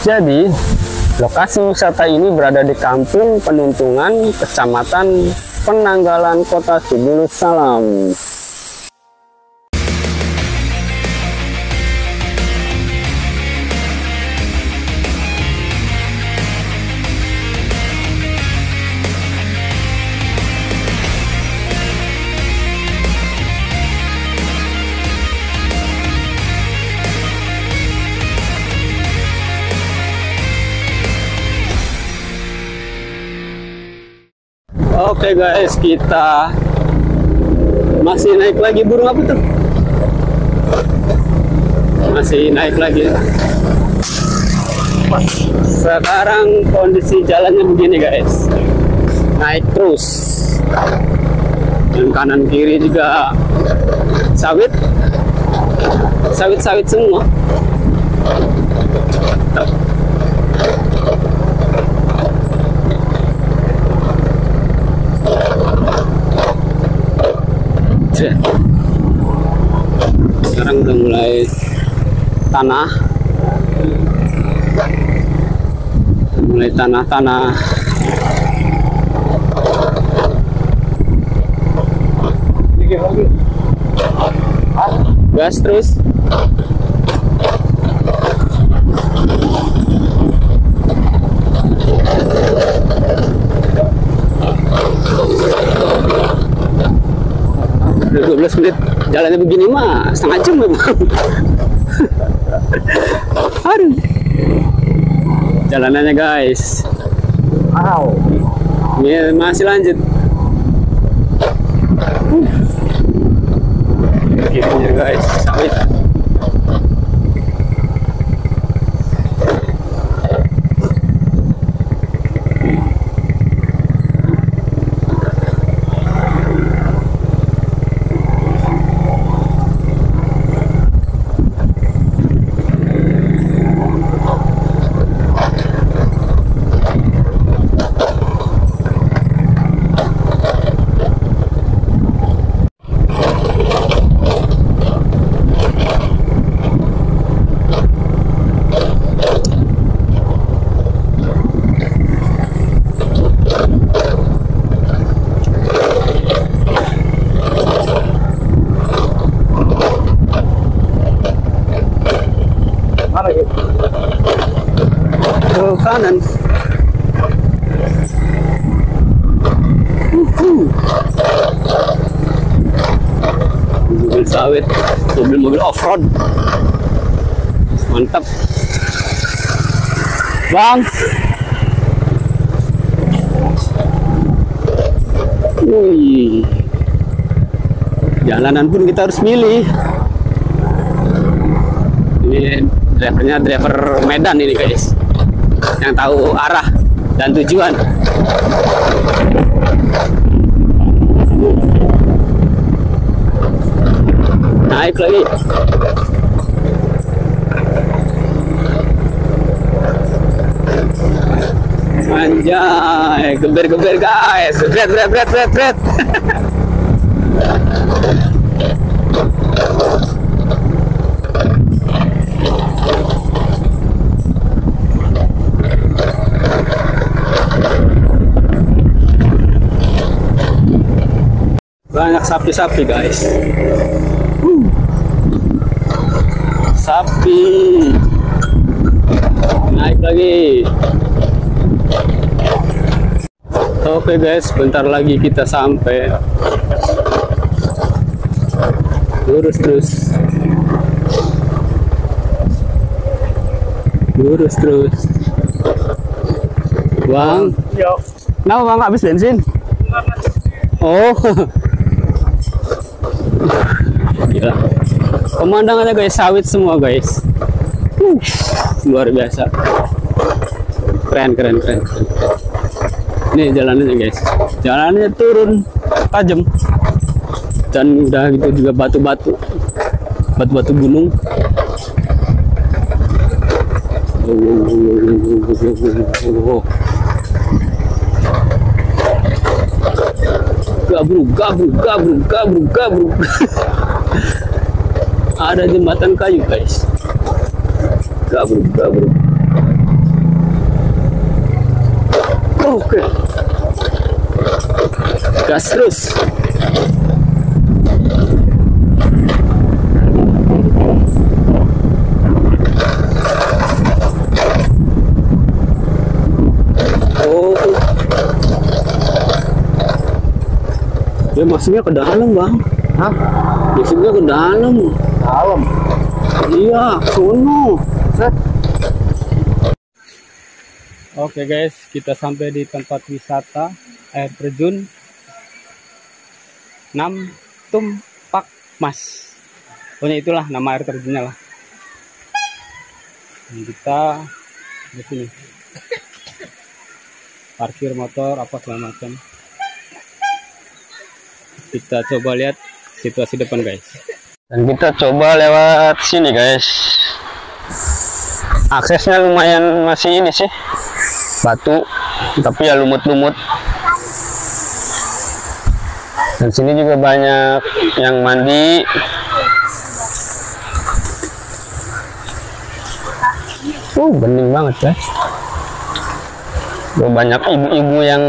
Jadi, lokasi wisata ini berada di Kampung Penuntungan, Kecamatan Penanggalan, Kota Sibulus Salam. Oke guys, kita masih naik lagi. Burung apa tuh? Masih naik lagi. Sekarang kondisi jalannya begini guys, naik terus. Dan kanan kiri juga sawit semua. Sekarang udah mulai tanah, gas terus. Udah 12 menit jalannya begini mah setengah jam memang. Aduh, jalanannya guys. Wow, ini masih lanjut. Begini guys, sawit. Ke kanan. Mobil sawit, mobil off-road. Mantap. Bang. Wih. Jalanan pun kita harus milih. Ini drivernya driver Medan ini guys, yang tahu arah dan tujuan. Naik lagi. Anjay, geber guys. Bret. Banyak sapi guys. Sapi. Naik lagi. Oke guys, bentar lagi kita sampai. Lurus terus. Bang. Yo. Kenapa bang, habis bensin? Oh. Gila. Pemandangannya guys, sawit semua guys. Luar biasa. Keren. Ini jalanannya guys. Jalannya turun tajam. Dan udah gitu juga batu-batu gunung. Gabruk. Ada jembatan kayu guys. Gabruk. Oke. Gas terus. Oh. Ya masuknya ke dalam, Bang. Hah? Masuknya ke dalam. Dalam. Iya, sono. Set. Oke guys, kita sampai di tempat wisata air terjun Nam Tum Pak Mas. Pokoknya itulah nama air terjunnya lah. Dan kita di sini parkir motor apa segala macam. Kita coba lihat situasi depan guys. Dan kita coba lewat sini guys. Aksesnya lumayan masih ini sih, batu, tapi ya lumut-lumut. Dan sini juga banyak yang mandi. Bening banget guys. Banyak ibu-ibu yang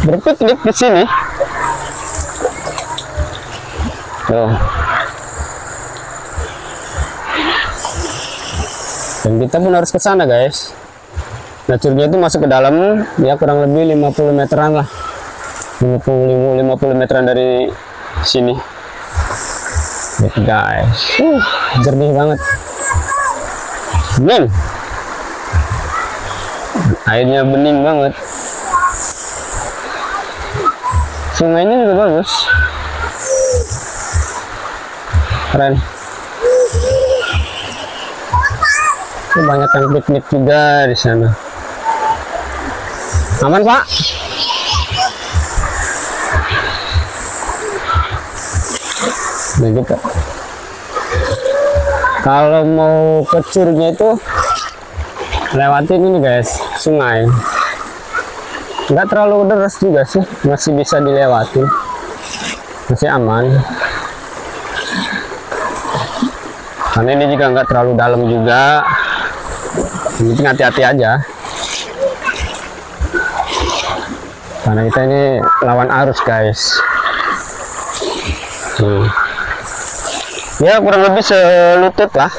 berpiknik di sini. Tuh. Dan kita pun harus ke sana guys. Nah curugnya itu masuk ke dalam, ya kurang lebih 50 meteran lah, 50 meteran dari sini gitu guys. Jernih banget, bening, airnya bening banget, sungainya juga bagus, keren. Banyak yang piknik juga di sana. Aman Pak? Nah gitu. Kalau mau ke curugnya itu lewatin ini guys, sungai. Nggak terlalu deras juga sih, masih bisa dilewati, masih aman. Karena ini juga nggak terlalu dalam juga. Ini hati-hati aja. Karena kita ini lawan arus guys. Ya kurang lebih selutut lah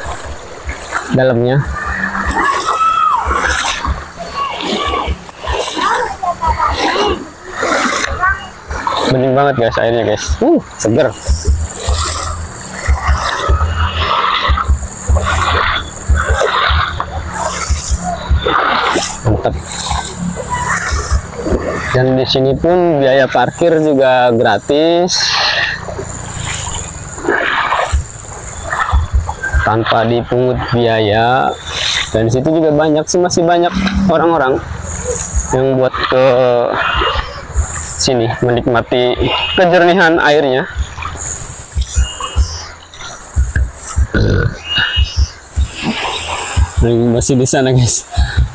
dalamnya. Bening banget guys airnya guys. Seger. Mantap. Dan di sini pun biaya parkir juga gratis, tanpa dipungut biaya. Dan di situ juga banyak sih, masih banyak orang-orang yang buat ke sini menikmati kejernihan airnya. Masih di sana guys,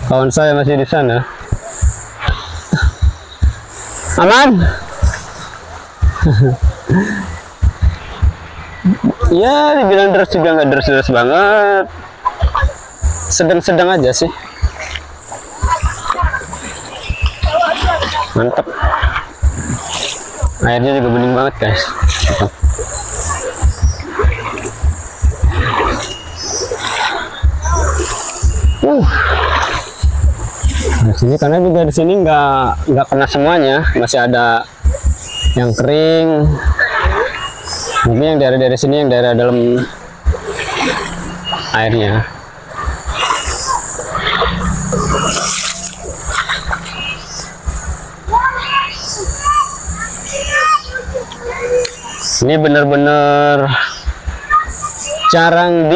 kawan saya masih di sana. Aman. Ya dibilang deras juga nggak deras-deras banget, sedang-sedang aja sih. Mantap, airnya juga bening banget guys. Di sini karena juga di sini nggak kena semuanya, masih ada yang kering. Mungkin yang daerah sini, yang daerah dalam airnya. Ini benar-benar jarang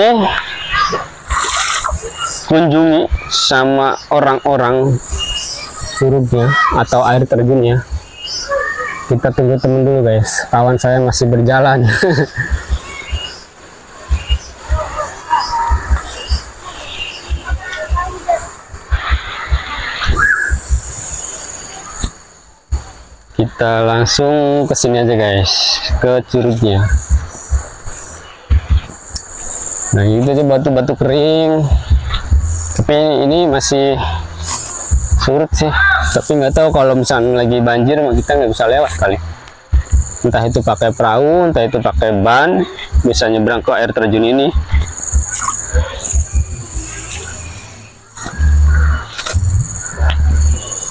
dikunjungi sama orang-orang curugnya atau air terjunnya. Kita tunggu temen dulu guys, kawan saya masih berjalan. Kita langsung ke sini aja guys, ke curugnya. Nah itu aja batu-batu kering, tapi ini masih surut sih, tapi nggak tahu kalau misalnya lagi banjir kita nggak bisa lewat kali. Entah itu pakai perahu, entah itu pakai ban, bisa nyebrang ke air terjun ini.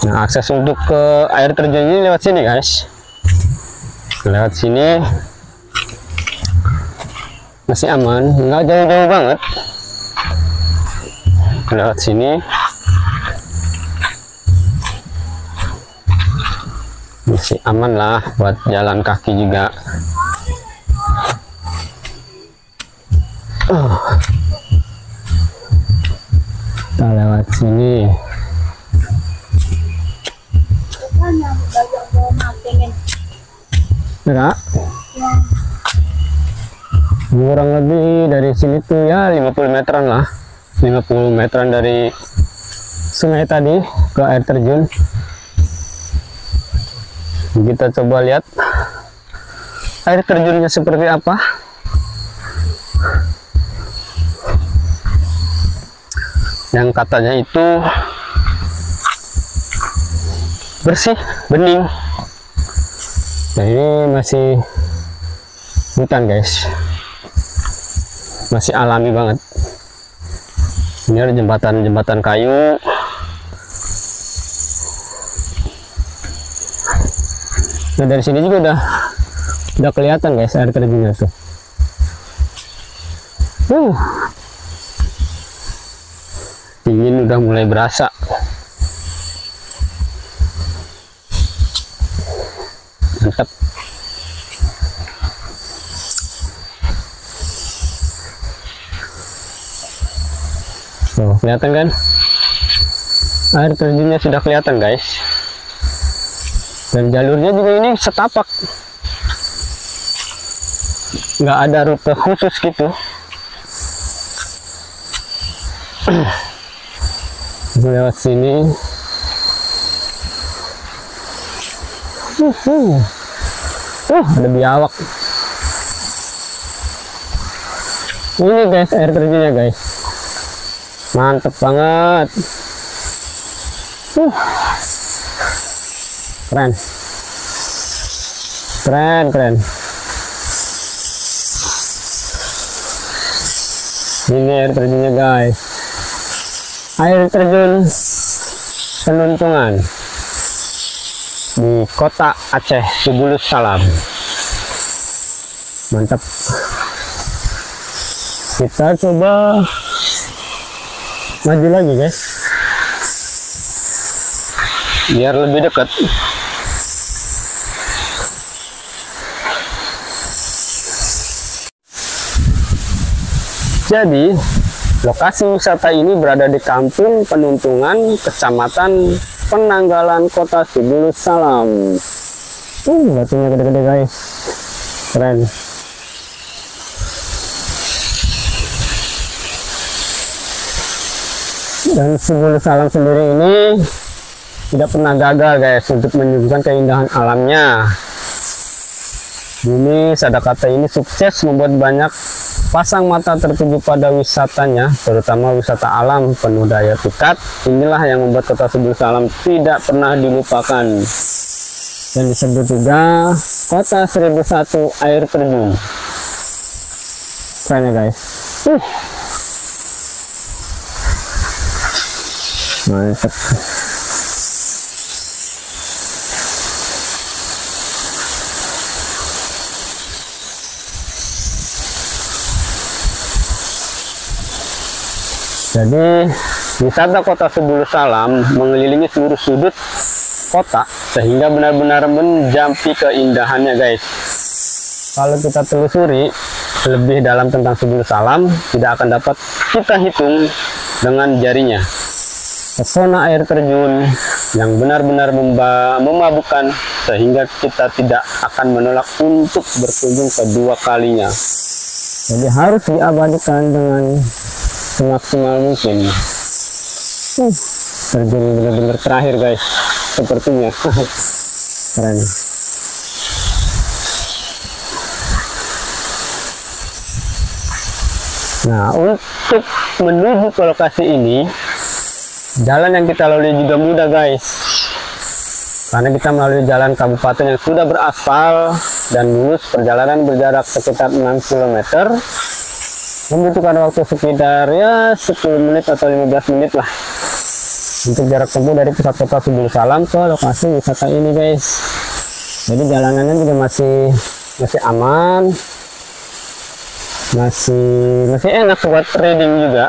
Nah, akses untuk ke air terjun ini lewat sini guys, lewat sini masih aman, nggak jauh-jauh banget. Lewat sini masih aman lah buat jalan kaki juga. Kita lewat sini. Enggak? Kurang lebih dari sini tuh ya 50 meteran lah. 50 meteran dari sungai tadi ke air terjun. Kita coba lihat air terjunnya seperti apa. Yang katanya itu bersih, bening. Nah, ini masih hutan guys, masih alami banget. Ini ada jembatan kayu. Nah, dari sini juga udah kelihatan guys air terjunnya tuh. Dingin udah mulai berasa. Mantap. Tuh, kelihatan kan? Air terjunnya sudah kelihatan guys. Dan jalurnya juga ini setapak. Nggak ada rute khusus gitu. Lewat sini. Ada biawak. Ini guys air terjunnya guys. Mantep banget. Keren. Keren. Ini air terjunnya guys. Air terjun Penuntungan di kota Aceh, Subulus Salam. Mantap. Kita coba maju lagi guys, biar lebih dekat. Jadi lokasi wisata ini berada di Kampung Penuntungan, Kecamatan Penanggalan, Kota Subulus Salam. Batunya gede-gede guys, keren. Dan Subulus Salam sendiri ini tidak pernah gagal guys untuk menyuguhkan keindahan alamnya. Bumi Sadakata ini sukses membuat banyak pasang mata tertuju pada wisatanya, terutama wisata alam penuh daya pikat. Inilah yang membuat kota Subulus Salam tidak pernah dilupakan dan disebut juga kota 1001 air terjun. Keren ya guys. Mantap. Jadi wisata kota Subulus Salam mengelilingi seluruh sudut kota sehingga benar-benar menjampi keindahannya guys. Kalau kita telusuri lebih dalam tentang Subulus Salam, tidak akan dapat kita hitung dengan jarinya. Pesona air terjun yang benar-benar memabukkan sehingga kita tidak akan menolak untuk berkunjung kedua kalinya. Jadi harus diabadikan dengan semaksimal mungkin. Terjun benar-benar terakhir guys, sepertinya. Keren. Nah, untuk menuju ke lokasi ini Jalan yang kita lalui juga mudah guys, karena kita melalui jalan kabupaten yang sudah beraspal dan mulus. Perjalanan berjarak sekitar 6 km, membutuhkan waktu sekitar ya 10 menit atau 15 menit lah untuk jarak tempuh dari pusat kota Subul Salam ke lokasi wisata ini guys. Jadi jalanannya juga masih aman, masih enak buat trading juga,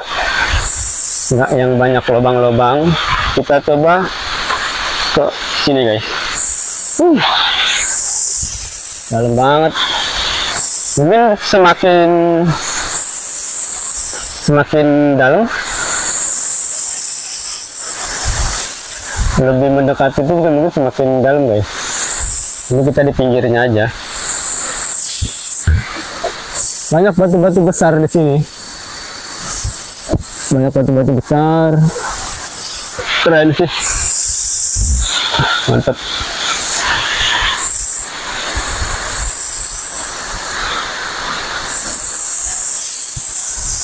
nggak yang banyak lubang-lubang. Kita coba ke sini guys. Dalam banget. Mungkin semakin dalam, lebih mendekati itu mungkin semakin dalam guys. Ini kita di pinggirnya aja. Banyak batu-batu besar di sini. Banyak batu-batu besar. Keren sih. Mantap.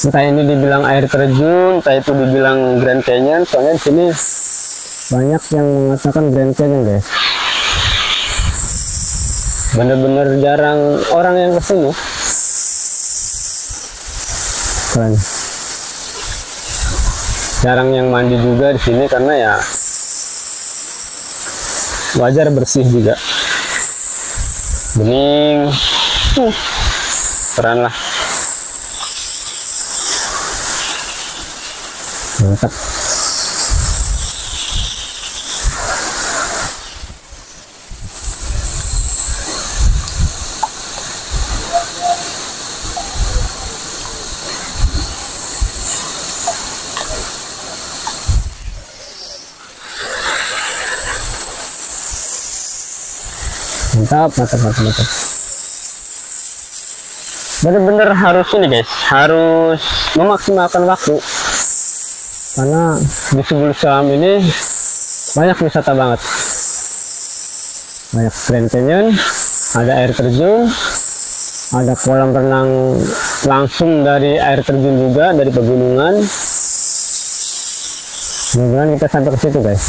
Entah ini dibilang air terjun, entah itu dibilang Grand Canyon. Soalnya di sini banyak yang mengatakan Grand Canyon guys. Bener-bener jarang orang yang kesini. Keren. Jarang yang mandi juga di sini karena ya wajar, bersih juga, bening. Keren lah, mantap. Mantap. Bener-bener harus ini guys, harus memaksimalkan waktu, karena di Subul Salam ini banyak wisata banget. Banyak Grand Canyon, ada air terjun, ada kolam renang langsung dari air terjun juga, dari pegunungan. Mudah-mudahan kita sampai ke situ guys.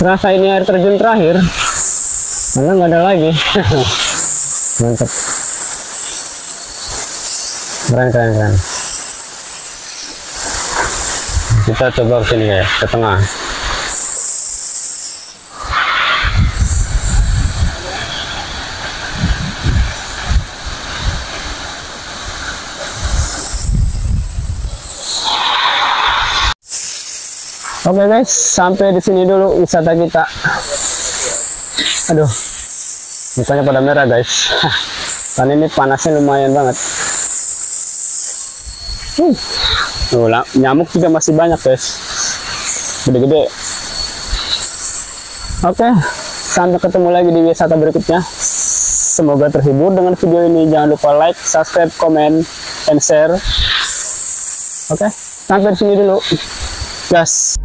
Terasa ini air terjun terakhir, karena nggak ada lagi. Mantap. Keren. Kita coba ke sini guys, ke tengah. Oke guys, sampai di sini dulu wisata kita. Aduh, misalnya pada merah guys. Kan ini panasnya lumayan banget. Tuh, nyamuk juga masih banyak guys, gede-gede. Oke, sampai ketemu lagi di wisata berikutnya. Semoga terhibur dengan video ini. Jangan lupa like, subscribe, comment, and share. Oke, sampai di sini dulu. Gas.